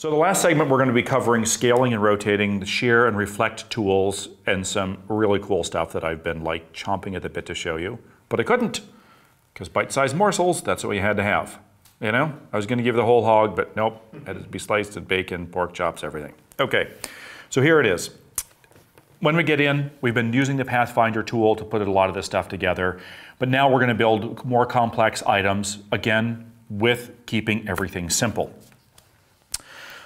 So the last segment we're going to be covering scaling and rotating the shear and reflect tools and some really cool stuff that I've been like chomping at the bit to show you, but I couldn't because bite-sized morsels, that's what we had to have. You know, I was going to give the whole hog, but nope, it had to be sliced with bacon, pork chops, everything. Okay, so here it is. When we get in, we've been using the Pathfinder tool to put a lot of this stuff together, but now we're going to build more complex items, again, with keeping everything simple.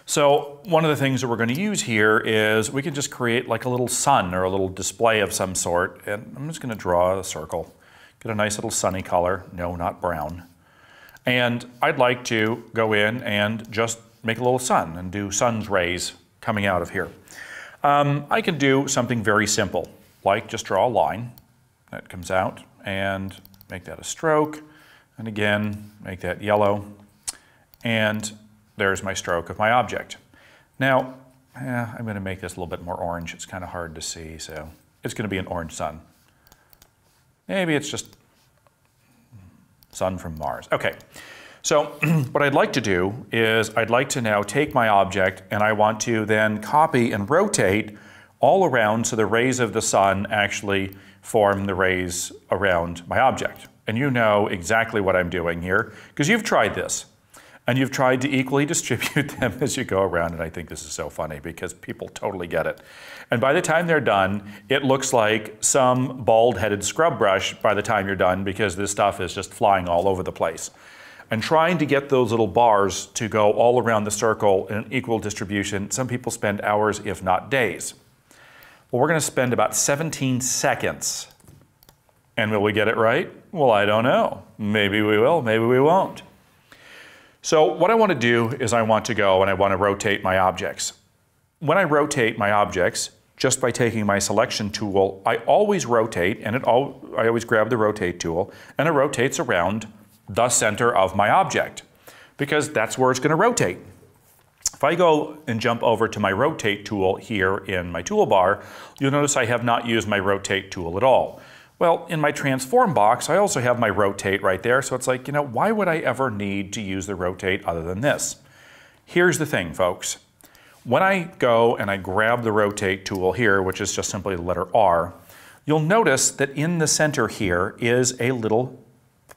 So one of the things that we're going to use here is we can just create like a little sun or a little display of some sort, and I'm just going to draw a circle. Get a nice little sunny color, no, not brown. And I'd like to go in and just make a little sun and do sun's rays coming out of here. I can do something very simple, like just draw a line that comes out and make that a stroke, and again, make that yellow, and there's my stroke of my object. Now, I'm going to make this a little bit more orange. It's kind of hard to see, so it's going to be an orange sun. Maybe it's just sun from Mars. Okay, so what I'd like to do is I'd like to now take my object and I want to then copy and rotate all around so the rays of the sun actually form the rays around my object. And you know exactly what I'm doing here because you've tried this. And you've tried to equally distribute them as you go around, and I think this is so funny because people totally get it. And by the time they're done, it looks like some bald-headed scrub brush by the time you're done because this stuff is just flying all over the place. And trying to get those little bars to go all around the circle in an equal distribution, some people spend hours, if not days. Well, we're going to spend about 17 seconds. And will we get it right? Well, I don't know. Maybe we will, maybe we won't. So what I want to do is I want to go and I want to rotate my objects. When I rotate my objects, just by taking my selection tool, I always rotate, and I always grab the rotate tool, and it rotates around the center of my object, because that's where it's going to rotate. If I go and jump over to my rotate tool here in my toolbar, you'll notice I have not used my rotate tool at all. Well, in my transform box, I also have my rotate right there, so it's like, you know, why would I ever need to use the rotate other than this? Here's the thing, folks. When I go and I grab the rotate tool here, which is just simply the letter R, you'll notice that in the center here is a little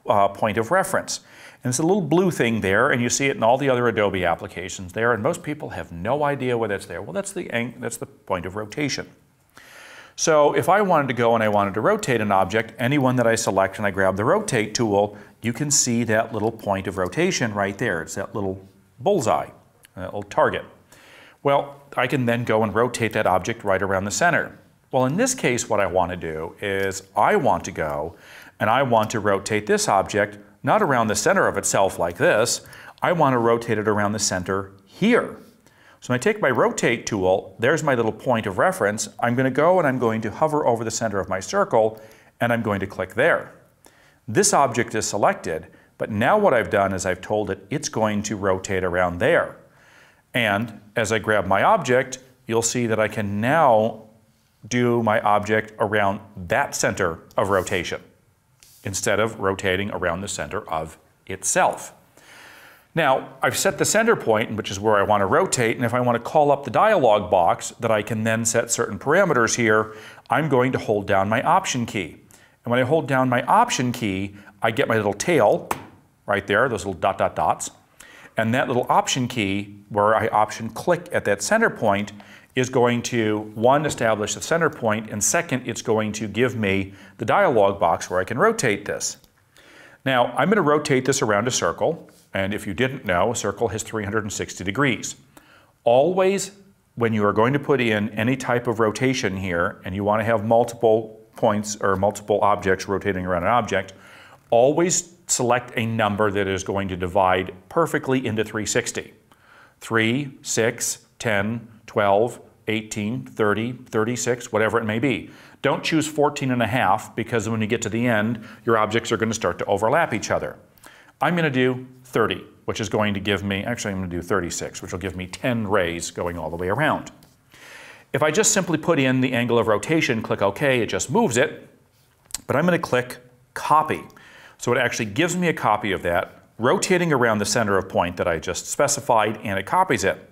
point of reference. And it's a little blue thing there, and you see it in all the other Adobe applications there, and most people have no idea why that's there. Well, that's the point of rotation. So if I wanted to go and I wanted to rotate an object, any one that I select and I grab the rotate tool, you can see that little point of rotation right there. It's that little bullseye, that little target. Well, I can then go and rotate that object right around the center. Well, in this case, what I want to do is I want to go and I want to rotate this object not around the center of itself like this. I want to rotate it around the center here. So when I take my rotate tool, there's my little point of reference. I'm going to go and I'm going to hover over the center of my circle and I'm going to click there. This object is selected, but now what I've done is I've told it it's going to rotate around there. And as I grab my object, you'll see that I can now do my object around that center of rotation instead of rotating around the center of itself. Now, I've set the center point, which is where I want to rotate, and if I want to call up the dialog box that I can then set certain parameters here, I'm going to hold down my Option key. And when I hold down my Option key, I get my little tail right there, those little dot, dot, dots. And that little Option key, where I Option click at that center point, is going to, one, establish the center point, and second, it's going to give me the dialog box where I can rotate this. Now, I'm going to rotate this around a circle. And if you didn't know, a circle has 360 degrees. Always, when you are going to put in any type of rotation here, and you want to have multiple points or multiple objects rotating around an object, always select a number that is going to divide perfectly into 360. 3, 6, 10, 12, 18, 30, 36, whatever it may be. Don't choose 14.5 because when you get to the end, your objects are going to start to overlap each other. I'm going to do 30, which is going to give me, actually I'm going to do 36, which will give me 10 rays going all the way around. If I just simply put in the angle of rotation, click OK, it just moves it, but I'm going to click Copy. So it actually gives me a copy of that, rotating around the center of point that I just specified, and it copies it.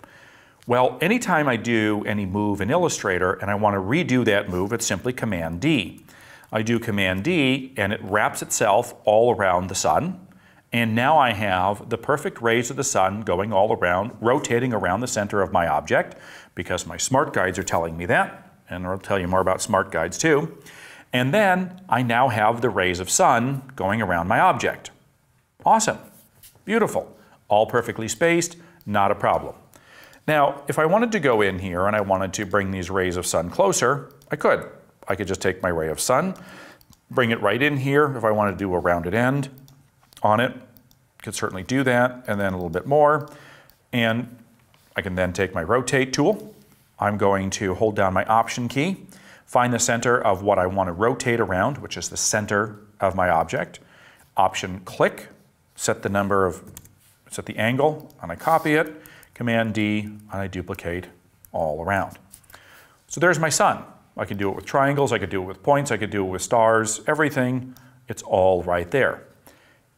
Well, anytime I do any move in Illustrator and I want to redo that move, it's simply Command D. I do Command D and it wraps itself all around the sun. And now I have the perfect rays of the sun going all around, rotating around the center of my object, because my smart guides are telling me that, and I'll tell you more about smart guides too. And then I now have the rays of sun going around my object. Awesome. Beautiful. All perfectly spaced, not a problem. Now, if I wanted to go in here and I wanted to bring these rays of sun closer, I could. I could just take my ray of sun, bring it right in here if I wanted to do a rounded end on it. Could certainly do that, and then a little bit more. And I can then take my rotate tool. I'm going to hold down my Option key, find the center of what I want to rotate around, which is the center of my object. Option click, set the angle, and I copy it. Command D, and I duplicate all around. So there's my sun. I can do it with triangles, I could do it with points, I could do it with stars, everything. It's all right there.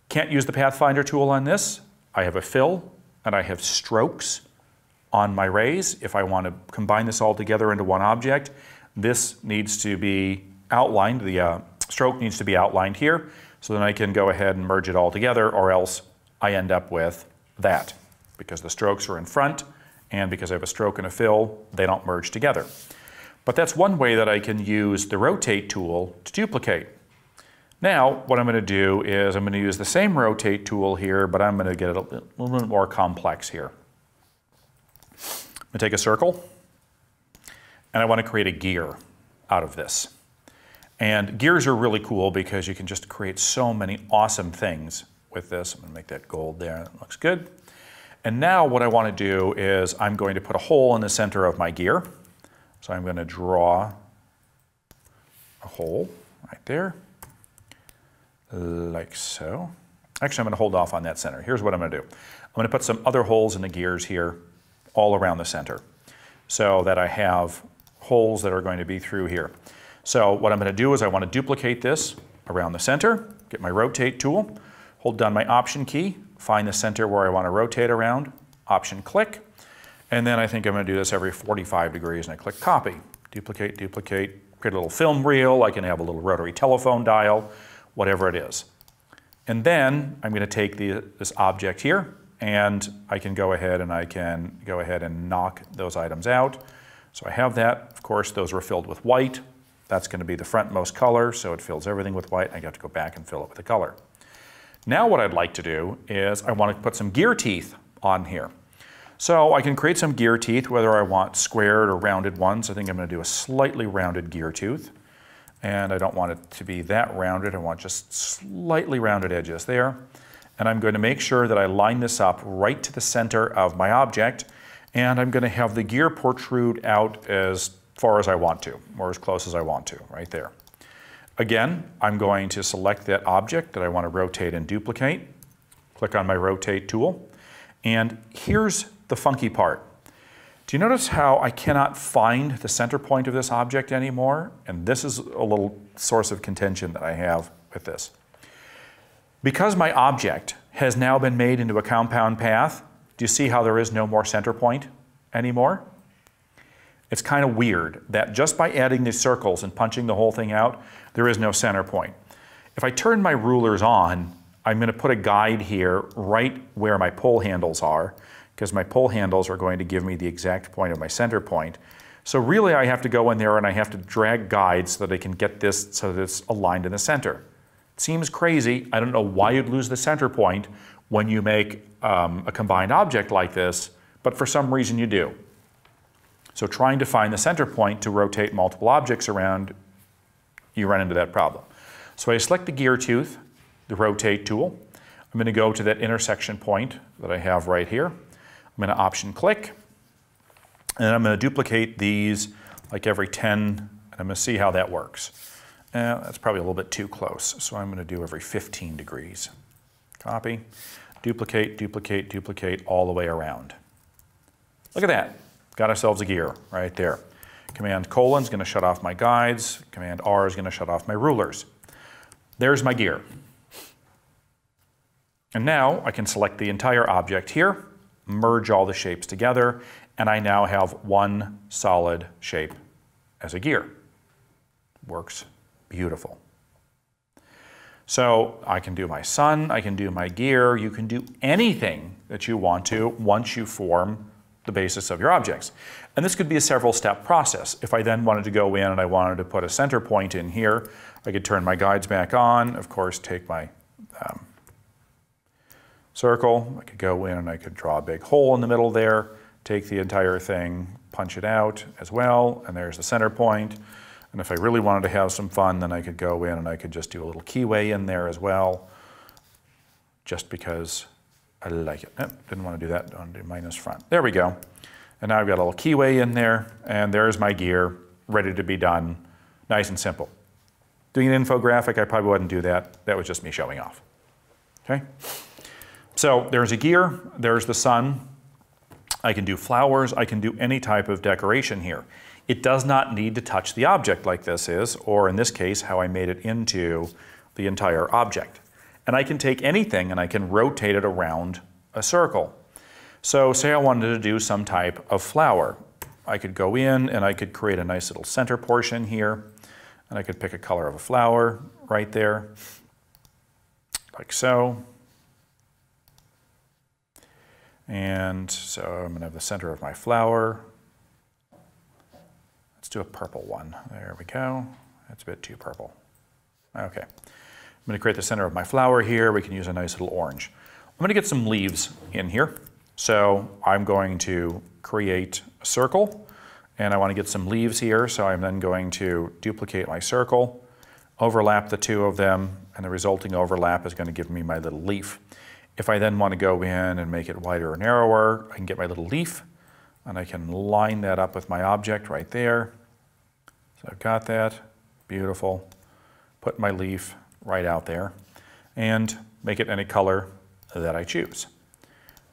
Can't use the Pathfinder tool on this. I have a fill and I have strokes on my rays. If I want to combine this all together into one object, this needs to be outlined. The stroke needs to be outlined here, so then I can go ahead and merge it all together, or else I end up with that. Because the strokes are in front, and because I have a stroke and a fill, they don't merge together. But that's one way that I can use the rotate tool to duplicate. Now, what I'm going to do is I'm going to use the same rotate tool here, but I'm going to get it a little bit more complex here. I'm going to take a circle, and I want to create a gear out of this. And gears are really cool because you can just create so many awesome things with this. I'm going to make that gold there. That looks good. And now what I want to do is I'm going to put a hole in the center of my gear. So I'm going to draw a hole right there, like so. Actually, I'm going to hold off on that center. Here's what I'm going to do. I'm going to put some other holes in the gears here all around the center so that I have holes that are going to be through here. So what I'm going to do is I want to duplicate this around the center, get my rotate tool, hold down my Option key, find the center where I want to rotate around, Option click, and then I think I'm going to do this every 45 degrees, and I click copy, duplicate, duplicate, create a little film reel. I can have a little rotary telephone dial, whatever it is. And then I'm going to take this object here, and I can go ahead and knock those items out. So I have that. Of course, those were filled with white. That's going to be the frontmost color, so it fills everything with white. I have to go back and fill it with the color. Now what I'd like to do is I want to put some gear teeth on here. So I can create some gear teeth, whether I want squared or rounded ones. I think I'm going to do a slightly rounded gear tooth. And I don't want it to be that rounded. I want just slightly rounded edges there. And I'm going to make sure that I line this up right to the center of my object. And I'm going to have the gear protrude out as far as I want to, or as close as I want to, right there. Again, I'm going to select that object that I want to rotate and duplicate. Click on my rotate tool. And here's the funky part. Do you notice how I cannot find the center point of this object anymore? And this is a little source of contention that I have with this. Because my object has now been made into a compound path, do you see how there is no more center point anymore? It's kind of weird that just by adding these circles and punching the whole thing out, there is no center point. If I turn my rulers on, I'm going to put a guide here right where my pull handles are, because my pull handles are going to give me the exact point of my center point. So really I have to go in there and I have to drag guides so that I can get this so that it's aligned in the center. It seems crazy. I don't know why you'd lose the center point when you make a combined object like this, but for some reason you do. So trying to find the center point to rotate multiple objects around, you run into that problem. So I select the gear tooth, the rotate tool. I'm going to go to that intersection point that I have right here. I'm going to Option click, and I'm going to duplicate these like every 10, and I'm going to see how that works. That's probably a little bit too close, so I'm going to do every 15 degrees. Copy, duplicate, duplicate, duplicate all the way around. Look at that. Got ourselves a gear right there. Command colon is going to shut off my guides. Command R is going to shut off my rulers. There's my gear. And now I can select the entire object here, merge all the shapes together, and I now have one solid shape as a gear. Works beautiful. So I can do my sun, I can do my gear, you can do anything that you want to once you form the basis of your objects. And this could be a several step process. If I then wanted to go in and I wanted to put a center point in here, I could turn my guides back on, of course take my circle, I could go in and I could draw a big hole in the middle there, take the entire thing, punch it out as well, and there's the center point. And if I really wanted to have some fun, then I could go in and I could just do a little keyway in there as well, just because I like it. Nope, didn't want to do that, I want to do minus front. There we go. And now I've got a little keyway in there, and there's my gear, ready to be done, nice and simple. Doing an infographic, I probably wouldn't do that. That was just me showing off, okay? So there's a gear, there's the sun. I can do flowers, I can do any type of decoration here. It does not need to touch the object like this is, or in this case, how I made it into the entire object. And I can take anything and I can rotate it around a circle. So say I wanted to do some type of flower. I could go in and I could create a nice little center portion here, and I could pick a color of a flower right there, like so. And so I'm going to have the center of my flower. Let's do a purple one. There we go. That's a bit too purple. Okay. I'm going to create the center of my flower here. We can use a nice little orange. I'm going to get some leaves in here. So I'm going to create a circle, and I want to get some leaves here. So I'm then going to duplicate my circle, overlap the two of them, and the resulting overlap is going to give me my little leaf. If I then want to go in and make it wider or narrower, I can get my little leaf, and I can line that up with my object right there. So I've got that, beautiful. Put my leaf right out there, and make it any color that I choose.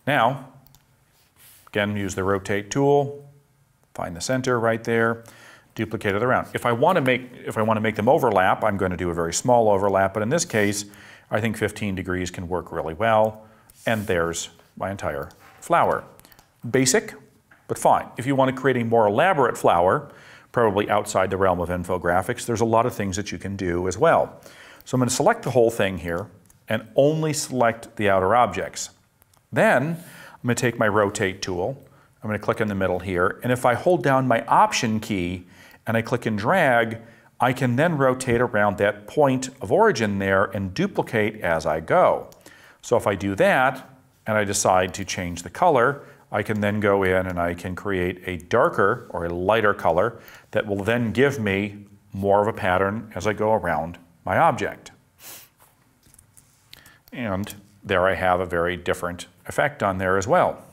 Now, again, use the rotate tool, find the center right there, duplicate it around. If I want to make them overlap, I'm going to do a very small overlap, but in this case, I think 15 degrees can work really well, and there's my entire flower. Basic, but fine. If you want to create a more elaborate flower, probably outside the realm of infographics, there's a lot of things that you can do as well. So I'm going to select the whole thing here, and only select the outer objects. Then I'm going to take my rotate tool, I'm going to click in the middle here, and if I hold down my option key and I click and drag, I can then rotate around that point of origin there and duplicate as I go. So if I do that and I decide to change the color, I can then go in and I can create a darker or a lighter color that will then give me more of a pattern as I go around my object. And there I have a very different effect on there as well.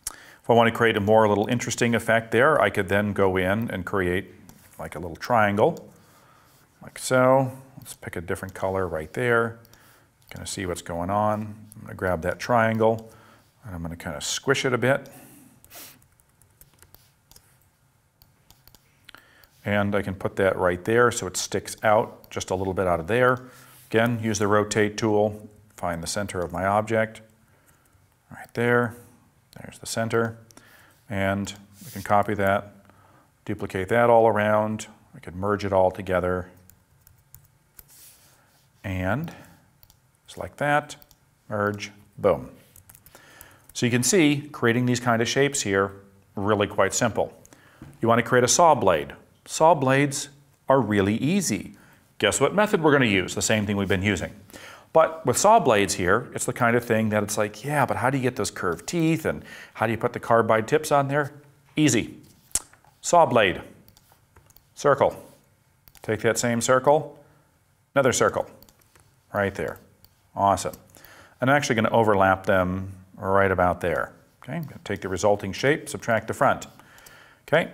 If I want to create a more little interesting effect there, I could then go in and create like a little triangle, like so. Let's pick a different color right there. Kind of see what's going on. I'm going to grab that triangle, and I'm going to kind of squish it a bit. And I can put that right there so it sticks out just a little bit out of there. Again, use the rotate tool, find the center of my object, right there. There's the center. And we can copy that, duplicate that all around. I could merge it all together. And just like that, merge, boom. So you can see, creating these kind of shapes here, really quite simple. You want to create a saw blade. Saw blades are really easy. Guess what method we're going to use? The same thing we've been using. But with saw blades here, it's the kind of thing that it's like, yeah, but how do you get those curved teeth and how do you put the carbide tips on there? Easy. Saw blade, circle. Take that same circle, another circle, right there. Awesome. And I'm actually going to overlap them right about there. Okay, I'm going to take the resulting shape, subtract the front. Okay,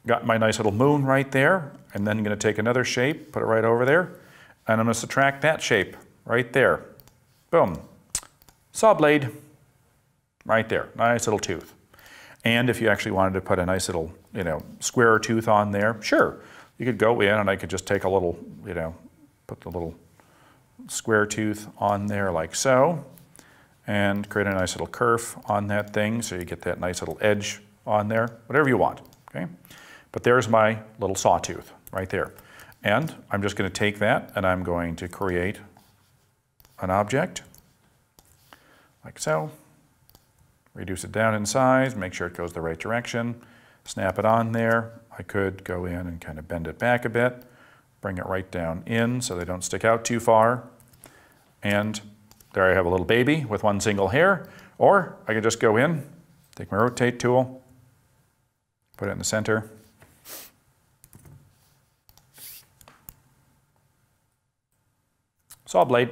got my nice little moon right there, and then I'm going to take another shape, put it right over there, and I'm going to subtract that shape right there. Boom. Saw blade, right there. Nice little tooth. And if you actually wanted to put a nice little, square tooth on there, sure. You could go in and I could just take a little, put the little square tooth on there like so. and create a nice little curve on that thing so you get that nice little edge on there, whatever you want, okay? But there's my little sawtooth right there. And I'm just going to take that and I'm going to create an object like so. Reduce it down in size, make sure it goes the right direction, snap it on there. I could go in and kind of bend it back a bit, bring it right down in so they don't stick out too far. And there I have a little baby with one single hair. Or I could just go in, take my rotate tool, put it in the center. Saw blade,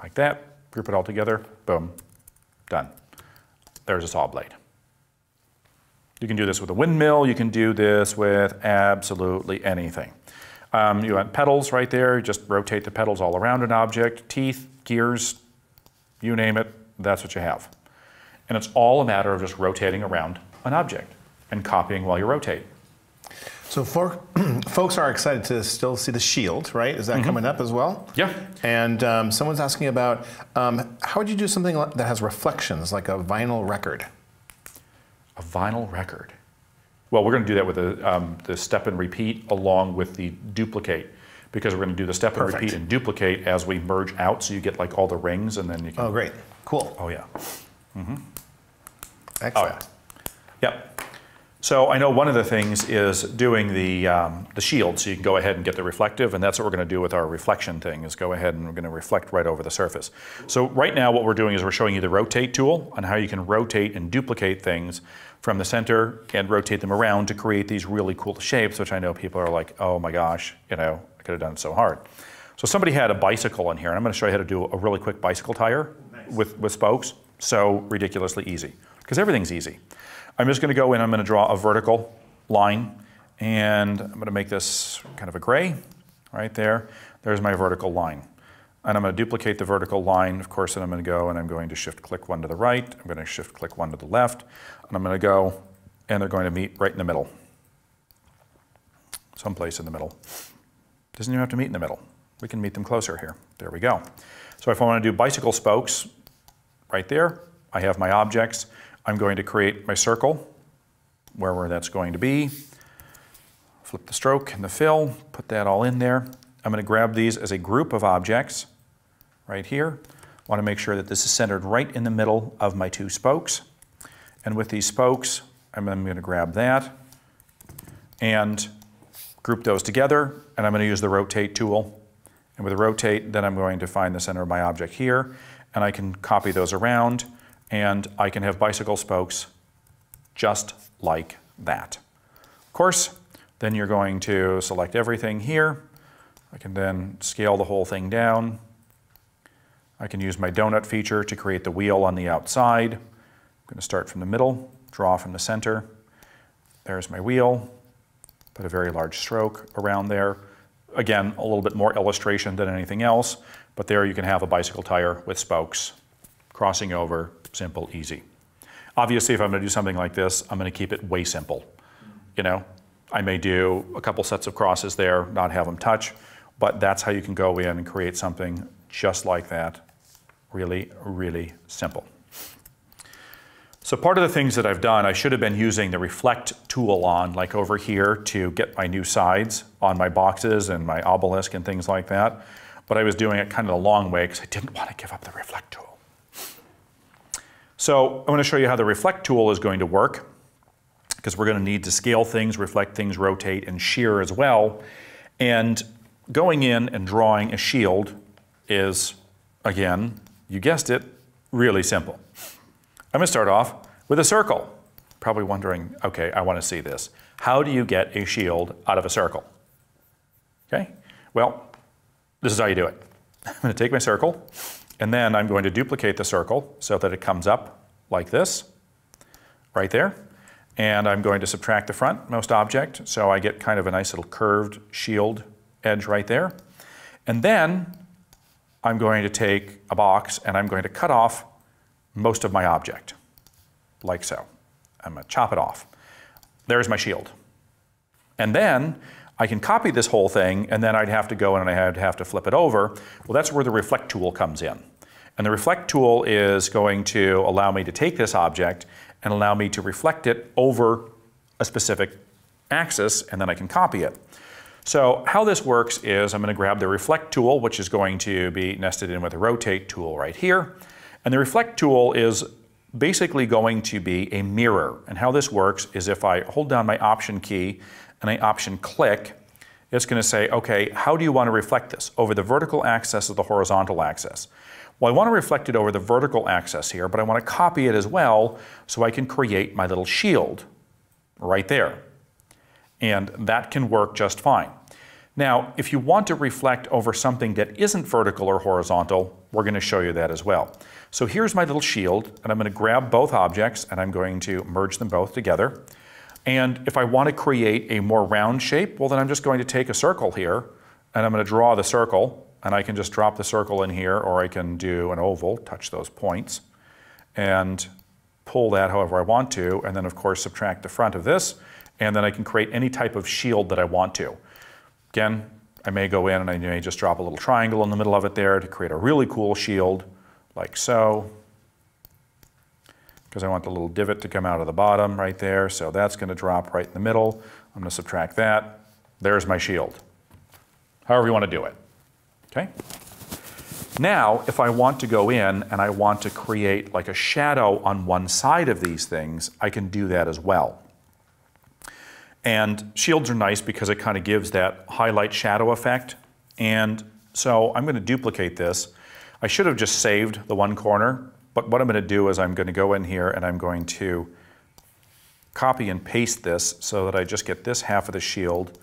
like that, group it all together, boom, done. There's a saw blade. You can do this with a windmill, you can do this with absolutely anything. You want pedals right there, just rotate the pedals all around an object, teeth, gears, you name it, that's what you have. And it's all a matter of just rotating around an object and copying while you rotate. So folks are excited to still see the shield, right? Is that coming up as well? Yeah. And someone's asking about how would you do something that has reflections, like a vinyl record? A vinyl record. Well, we're going to do that with the step and repeat along with the duplicate, because we're going to do the step and repeat and duplicate as we merge out, so you get like all the rings, and then you can. Oh, great! Cool. Oh yeah. Excellent. Oh yeah. Yep. So I know one of the things is doing the shield, so you can go ahead and get the reflective, and that's what we're going to do with our reflection thing, is go ahead and we're going to reflect right over the surface. So right now what we're doing is we're showing you the rotate tool on how you can rotate and duplicate things from the center and rotate them around to create these really cool shapes, which I know people are like, oh my gosh, you know, I could have done it so hard. So somebody had a bicycle in here, and I'm going to show you how to do a really quick bicycle tire with spokes. So ridiculously easy, because everything's easy. I'm just going to go in, I'm going to draw a vertical line, and I'm going to make this kind of a gray right there. There's my vertical line. And I'm going to duplicate the vertical line, of course, and I'm going to go and I'm going to shift click one to the right, I'm going to shift click one to the left, and I'm going to go, and they're going to meet right in the middle. Someplace in the middle. Doesn't even have to meet in the middle. We can meet them closer here. There we go. So if I want to do bicycle spokes, right there, I have my objects. I'm going to create my circle, wherever that's going to be. Flip the stroke and the fill, put that all in there. I'm going to grab these as a group of objects right here. I want to make sure that this is centered right in the middle of my two spokes. And with these spokes, I'm going to grab that and group those together, and I'm going to use the rotate tool. And with the rotate, then I'm going to find the center of my object here, and I can copy those around, and I can have bicycle spokes just like that. Of course, then you're going to select everything here. I can then scale the whole thing down. I can use my donut feature to create the wheel on the outside. I'm going to start from the middle, draw from the center. There's my wheel. Put a very large stroke around there. Again, a little bit more illustration than anything else, but there you can have a bicycle tire with spokes, crossing over, simple, easy. Obviously, if I'm going to do something like this, I'm going to keep it way simple. You know, I may do a couple sets of crosses there, not have them touch, but that's how you can go in and create something just like that. Really, really simple. So part of the things that I've done, I should have been using the reflect tool on, like over here, to get my new sides on my boxes and my obelisk and things like that. But I was doing it kind of the long way because I didn't want to give up the reflect tool. So I'm going to show you how the reflect tool is going to work, because we're going to need to scale things, reflect things, rotate, and shear as well. And going in and drawing a shield is, again, you guessed it, really simple. I'm going to start off with a circle. Probably wondering, okay, I want to see this. How do you get a shield out of a circle? Okay, well, this is how you do it. I'm going to take my circle, and then I'm going to duplicate the circle so that it comes up like this, right there. And I'm going to subtract the frontmost object, so I get kind of a nice little curved shield edge right there. And then I'm going to take a box and I'm going to cut off most of my object, like so. I'm going to chop it off. There's my shield. And then I can copy this whole thing, and then I'd have to go and I'd have to flip it over. Well, that's where the reflect tool comes in. And the reflect tool is going to allow me to take this object and allow me to reflect it over a specific axis, and then I can copy it. So how this works is I'm going to grab the reflect tool, which is going to be nested in with the rotate tool right here. And the reflect tool is basically going to be a mirror. And how this works is if I hold down my option key and I option click, it's going to say, okay, how do you want to reflect this? Over the vertical axis or the horizontal axis? Well, I want to reflect it over the vertical axis here, but I want to copy it as well so I can create my little shield right there. And that can work just fine. Now, if you want to reflect over something that isn't vertical or horizontal, we're going to show you that as well. So here's my little shield, and I'm going to grab both objects and I'm going to merge them both together. And if I want to create a more round shape, well then I'm just going to take a circle here and I'm going to draw the circle, and I can just drop the circle in here, or I can do an oval, touch those points, and pull that however I want to, and then of course subtract the front of this, and then I can create any type of shield that I want to. Again, I may go in and I may just drop a little triangle in the middle of it there to create a really cool shield, like so, because I want the little divot to come out of the bottom right there, so that's going to drop right in the middle. I'm going to subtract that. There's my shield. However you want to do it. Okay? Now, if I want to go in and I want to create like a shadow on one side of these things, I can do that as well. And shields are nice because it kind of gives that highlight shadow effect. And so I'm going to duplicate this. I should have just saved the one corner, but what I'm going to do is I'm going to go in here and I'm going to copy and paste this so that I just get this half of the shield,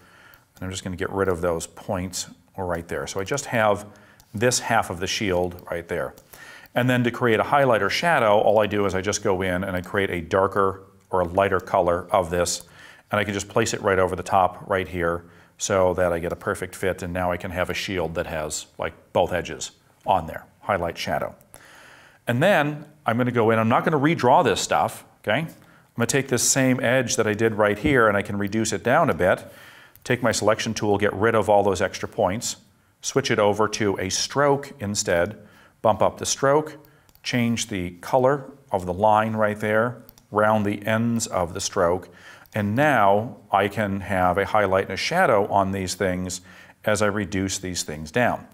and I'm just going to get rid of those points right there. So I just have this half of the shield right there. And then to create a highlight or shadow, all I do is I just go in and I create a darker or a lighter color of this, and I can just place it right over the top right here so that I get a perfect fit, and now I can have a shield that has like both edges on there, highlight, shadow. And then I'm going to go in, I'm not going to redraw this stuff, okay? I'm going to take this same edge that I did right here and I can reduce it down a bit, take my selection tool, get rid of all those extra points, switch it over to a stroke instead, bump up the stroke, change the color of the line right there, round the ends of the stroke, and now I can have a highlight and a shadow on these things as I reduce these things down.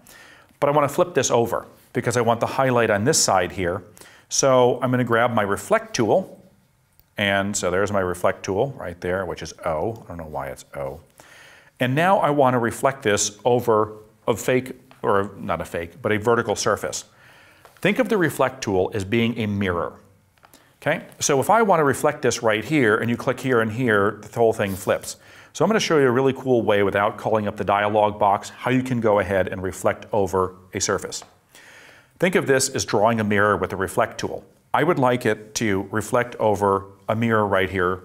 But I want to flip this over because I want the highlight on this side here. So I'm going to grab my reflect tool, and so there's my reflect tool right there, which is O. I don't know why it's O. And now I want to reflect this over a fake, or not a fake, but a vertical surface. Think of the reflect tool as being a mirror. Okay? So if I want to reflect this right here, and you click here and here, the whole thing flips. So I'm going to show you a really cool way, without calling up the dialog box, how you can go ahead and reflect over a surface. Think of this as drawing a mirror with a reflect tool. I would like it to reflect over a mirror right here,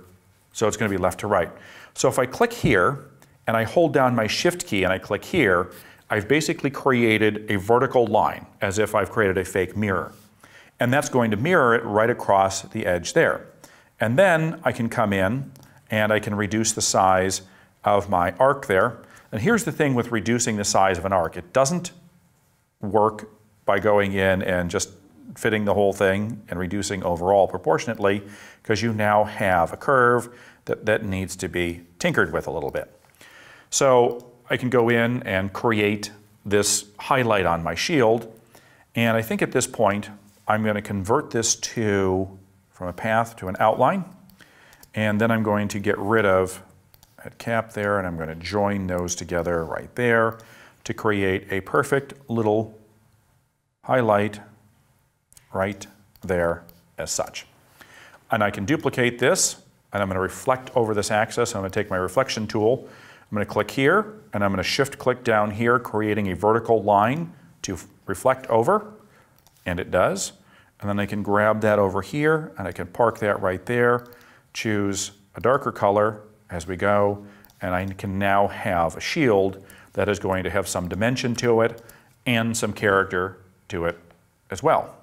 so it's going to be left to right. So if I click here, and I hold down my shift key and I click here, I've basically created a vertical line, as if I've created a fake mirror. And that's going to mirror it right across the edge there. And then I can come in and I can reduce the size of my arc there. And here's the thing with reducing the size of an arc. It doesn't work by going in and just fitting the whole thing and reducing overall proportionately, because you now have a curve that needs to be tinkered with a little bit. So I can go in and create this highlight on my shield, and I think at this point I'm going to convert this from a path to an outline, and then I'm going to get rid of that cap there, and I'm going to join those together right there to create a perfect little highlight right there as such. And I can duplicate this, and I'm going to reflect over this axis. I'm going to take my reflection tool, I'm going to click here, and I'm going to shift click down here, creating a vertical line to reflect over, and it does. And then I can grab that over here, and I can park that right there, choose a darker color as we go, and I can now have a shield that is going to have some dimension to it and some character to it as well.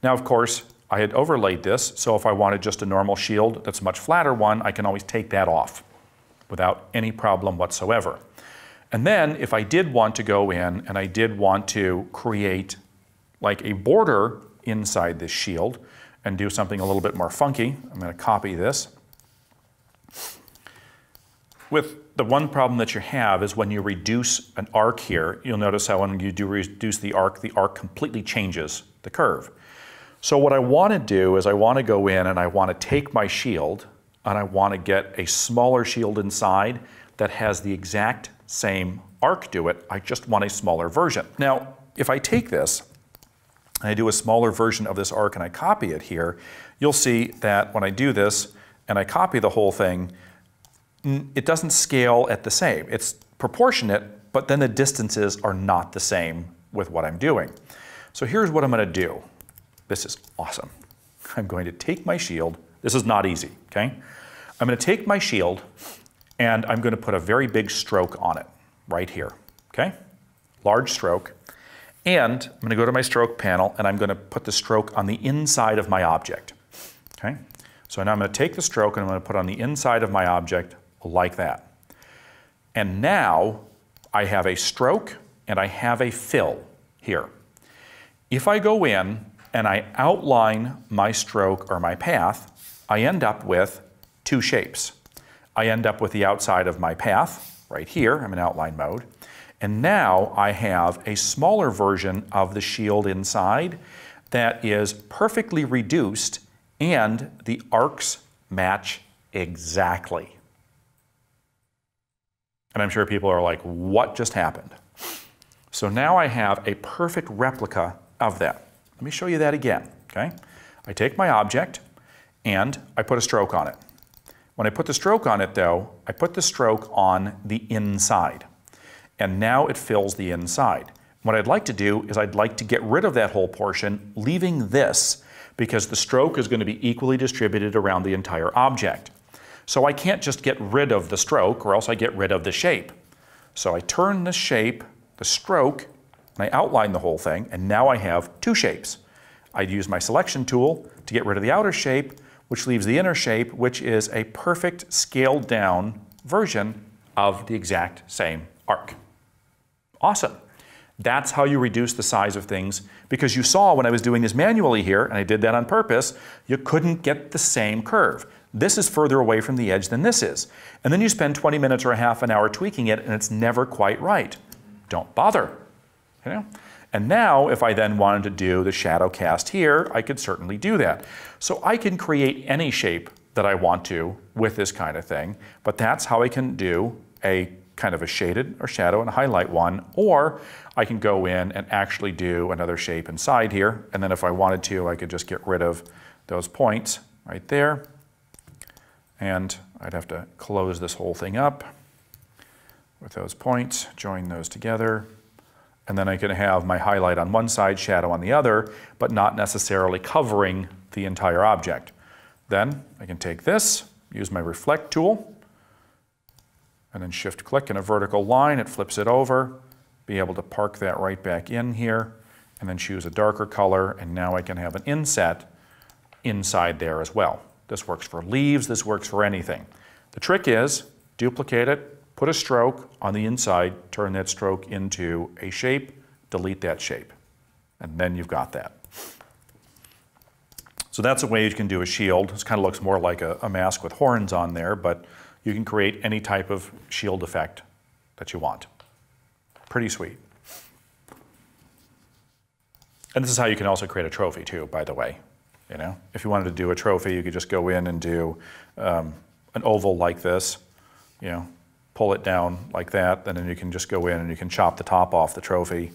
Now, of course, I had overlaid this, so if I wanted just a normal shield that's a much flatter one, I can always take that off without any problem whatsoever. And then if I did want to go in and I did want to create like a border inside this shield and do something a little bit more funky. I'm going to copy this. With the one problem that you have is when you reduce an arc here, you'll notice how when you do reduce the arc completely changes the curve. So what I want to do is I want to go in and I want to take my shield and I want to get a smaller shield inside that has the exact same arc to it. I just want a smaller version. Now, if I take this and I do a smaller version of this arc and I copy it here, you'll see that when I do this and I copy the whole thing, it doesn't scale at the same. It's proportionate, but then the distances are not the same with what I'm doing. So here's what I'm going to do. This is awesome. I'm going to take my shield. This is not easy, okay? I'm going to take my shield and I'm going to put a very big stroke on it right here, okay? Large stroke. And I'm going to go to my stroke panel and I'm going to put the stroke on the inside of my object, okay? So now I'm going to take the stroke and I'm going to put it on the inside of my object like that. And now I have a stroke and I have a fill here. If I go in and I outline my stroke or my path, I end up with two shapes. I end up with the outside of my path right here. I'm in outline mode. And now I have a smaller version of the shield inside that is perfectly reduced and the arcs match exactly. And I'm sure people are like, what just happened? So now I have a perfect replica of that. Let me show you that again, okay? I take my object and I put a stroke on it. When I put the stroke on it though, I put the stroke on the inside. And now it fills the inside. What I'd like to do is I'd like to get rid of that whole portion, leaving this, because the stroke is going to be equally distributed around the entire object. So I can't just get rid of the stroke or else I get rid of the shape. So I turn the shape, the stroke, and I outline the whole thing, and now I have two shapes. I'd use my selection tool to get rid of the outer shape, which leaves the inner shape, which is a perfect scaled down version of the exact same arc. Awesome. That's how you reduce the size of things, because you saw when I was doing this manually here, and I did that on purpose, you couldn't get the same curve. This is further away from the edge than this is. And then you spend 20 minutes or a half an hour tweaking it, and it's never quite right. Don't bother. You know? And now, if I then wanted to do the shadow cast here, I could certainly do that. So I can create any shape that I want to with this kind of thing, but that's how I can do a kind of a shaded or shadow and highlight one, or I can go in and actually do another shape inside here, and then if I wanted to, I could just get rid of those points right there, and I'd have to close this whole thing up with those points, join those together, and then I can have my highlight on one side, shadow on the other, but not necessarily covering the entire object. Then I can take this, use my reflect tool, and then shift click in a vertical line, it flips it over, be able to park that right back in here, and then choose a darker color, and now I can have an inset inside there as well. This works for leaves, this works for anything. The trick is, duplicate it, put a stroke on the inside, turn that stroke into a shape, delete that shape, and then you've got that. So that's a way you can do a shield. This kind of looks more like a mask with horns on there, but you can create any type of shield effect that you want. Pretty sweet. And this is how you can also create a trophy too, by the way. You know, if you wanted to do a trophy, you could just go in and do an oval like this, you know, pull it down like that, and then you can just go in and you can chop the top off the trophy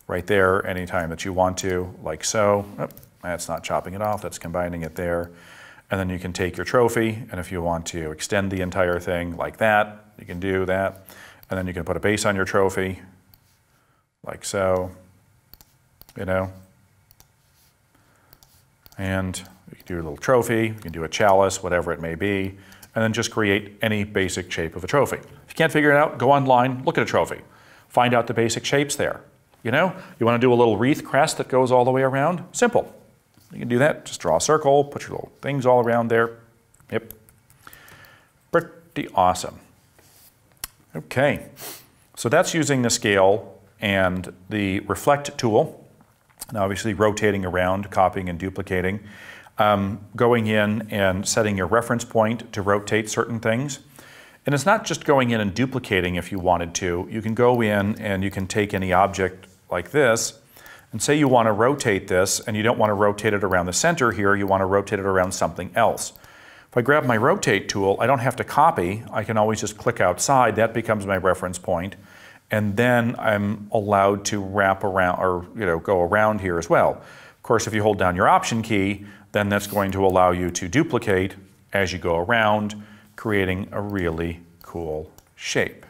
right there anytime that you want to, like so. Oh, that's not chopping it off, that's combining it there. And then you can take your trophy, and if you want to extend the entire thing like that, you can do that. And then you can put a base on your trophy, like so, you know. And you can do a little trophy, you can do a chalice, whatever it may be, and then just create any basic shape of a trophy. If you can't figure it out, go online, look at a trophy. Find out the basic shapes there. You know, you want to do a little wreath crest that goes all the way around? Simple. You can do that, just draw a circle, put your little things all around there. Yep. Pretty awesome. Okay, so that's using the scale and the reflect tool. And obviously rotating around, copying and duplicating. Going in and setting your reference point to rotate certain things. And it's not just going in and duplicating if you wanted to. You can go in and you can take any object like this and say you want to rotate this and you don't want to rotate it around the center here, you want to rotate it around something else. If I grab my rotate tool, I don't have to copy. I can always just click outside. That becomes my reference point. And then I'm allowed to wrap around or go around here as well. Of course, if you hold down your Option key, then that's going to allow you to duplicate as you go around, creating a really cool shape.